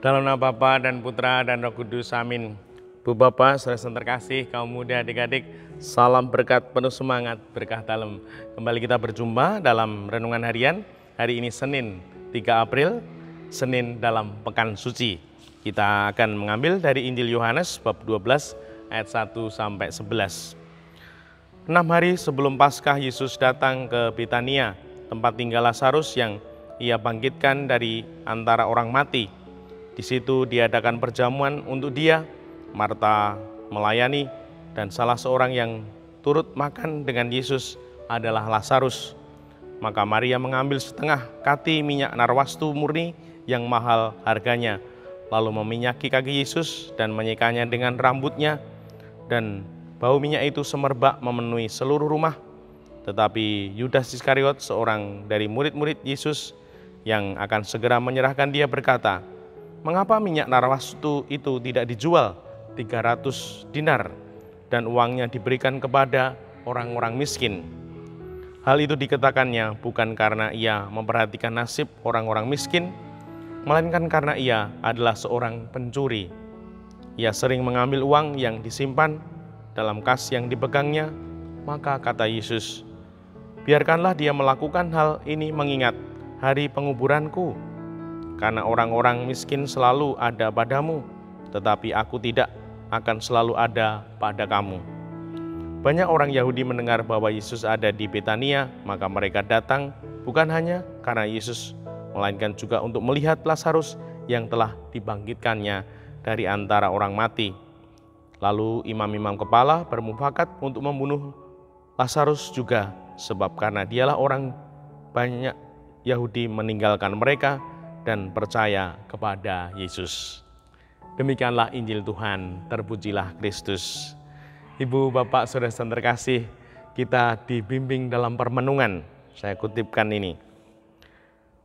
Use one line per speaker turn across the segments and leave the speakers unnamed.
Dalam nama Bapa dan Putra dan Roh Kudus, amin. Bu Bapak, saudara terkasih, kaum muda, adik-adik, salam berkat penuh semangat, berkah dalam. Kembali kita berjumpa dalam Renungan Harian. Hari ini Senin 3 April, Senin dalam Pekan Suci. Kita akan mengambil dari Injil Yohanes bab 12 ayat 1 sampai 11. 6 hari sebelum Paskah, Yesus datang ke Betania, tempat tinggal Lazarus yang ia bangkitkan dari antara orang mati. Di situ diadakan perjamuan untuk dia. Marta melayani, dan salah seorang yang turut makan dengan Yesus adalah Lazarus. Maka Maria mengambil setengah kati minyak narwastu murni yang mahal harganya, lalu meminyaki kaki Yesus dan menyikanya dengan rambutnya, dan bau minyak itu semerbak memenuhi seluruh rumah. Tetapi Yudas Iskariot, seorang dari murid-murid Yesus yang akan segera menyerahkan dia, berkata, "Mengapa minyak narwastu itu tidak dijual 300 dinar dan uangnya diberikan kepada orang-orang miskin?" Hal itu dikatakannya bukan karena ia memperhatikan nasib orang-orang miskin, melainkan karena ia adalah seorang pencuri. Ia sering mengambil uang yang disimpan dalam kas yang dipegangnya. Maka kata Yesus, "Biarkanlah dia melakukan hal ini mengingat hari penguburanku. Karena orang-orang miskin selalu ada padamu, tetapi aku tidak akan selalu ada pada kamu." Banyak orang Yahudi mendengar bahwa Yesus ada di Betania, maka mereka datang bukan hanya karena Yesus, melainkan juga untuk melihat Lazarus yang telah dibangkitkannya dari antara orang mati. Lalu imam-imam kepala bermufakat untuk membunuh Lazarus juga, sebab karena dialah orang banyak Yahudi meninggalkan mereka dan percaya kepada Yesus. Demikianlah Injil Tuhan, terpujilah Kristus. Ibu, Bapak, saudara terkasih, kita dibimbing dalam permenungan. Saya kutipkan ini.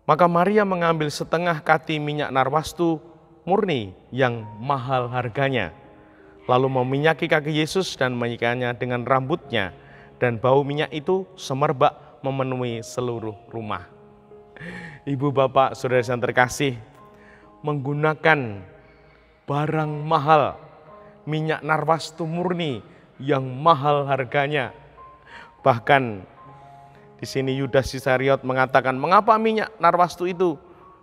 Maka Maria mengambil setengah kati minyak narwastu murni yang mahal harganya, lalu meminyaki kaki Yesus dan menyikanya dengan rambutnya, dan bau minyak itu semerbak memenuhi seluruh rumah. Ibu, Bapak, saudara yang terkasih, menggunakan barang mahal, minyak narwastu murni yang mahal harganya. Bahkan di sini Yudas Iskariot mengatakan, "Mengapa minyak narwastu itu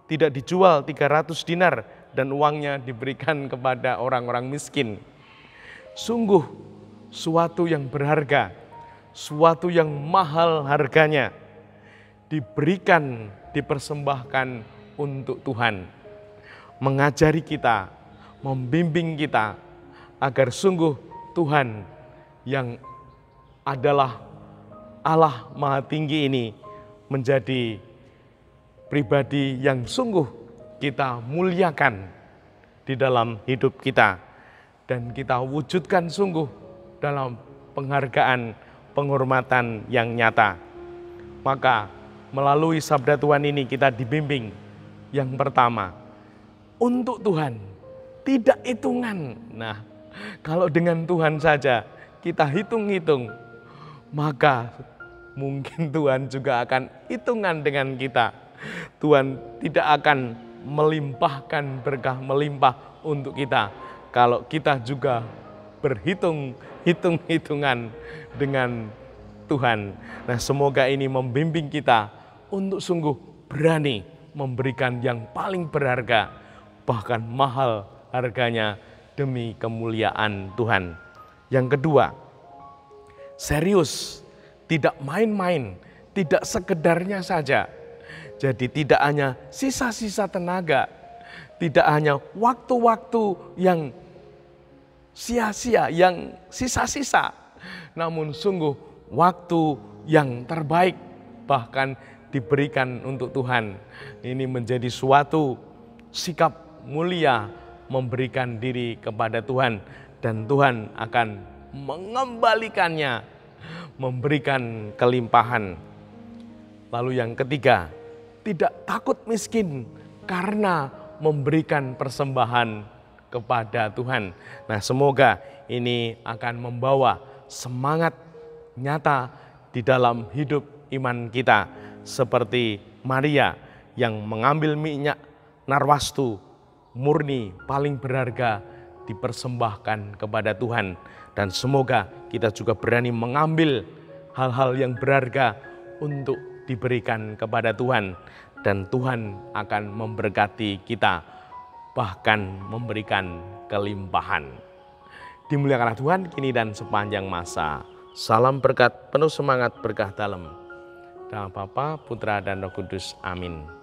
tidak dijual 300 dinar dan uangnya diberikan kepada orang-orang miskin?" Sungguh suatu yang berharga, suatu yang mahal harganya, diberikan, dipersembahkan untuk Tuhan, mengajari kita, membimbing kita agar sungguh Tuhan yang adalah Allah Maha Tinggi ini menjadi pribadi yang sungguh kita muliakan di dalam hidup kita, dan kita wujudkan sungguh dalam penghargaan, penghormatan yang nyata. Maka melalui sabda Tuhan ini kita dibimbing yang pertama, untuk Tuhan, tidak hitungan. Nah, kalau dengan Tuhan saja kita hitung-hitung, maka mungkin Tuhan juga akan hitungan dengan kita. Tuhan tidak akan melimpahkan berkah melimpah untuk kita kalau kita juga berhitung-hitungan dengan Tuhan. Nah, semoga ini membimbing kita untuk sungguh berani memberikan yang paling berharga, bahkan mahal harganya demi kemuliaan Tuhan. Yang kedua, serius, tidak main-main, tidak sekedarnya saja. Jadi tidak hanya sisa-sisa tenaga, tidak hanya waktu-waktu yang sia-sia, yang sisa-sisa, namun sungguh waktu yang terbaik bahkan diberikan untuk Tuhan. Ini menjadi suatu sikap mulia, memberikan diri kepada Tuhan, dan Tuhan akan mengembalikannya, memberikan kelimpahan. Lalu yang ketiga, tidak takut miskin karena memberikan persembahan kepada Tuhan. Nah, semoga ini akan membawa semangat nyata di dalam hidup iman kita, seperti Maria yang mengambil minyak narwastu murni, paling berharga dipersembahkan kepada Tuhan. Dan semoga kita juga berani mengambil hal-hal yang berharga untuk diberikan kepada Tuhan. Dan Tuhan akan memberkati kita, bahkan memberikan kelimpahan. Dimuliakanlah Tuhan kini dan sepanjang masa. Salam berkat, penuh semangat, berkah dalam. Nama Bapa, Putra, dan Roh Kudus. Amin.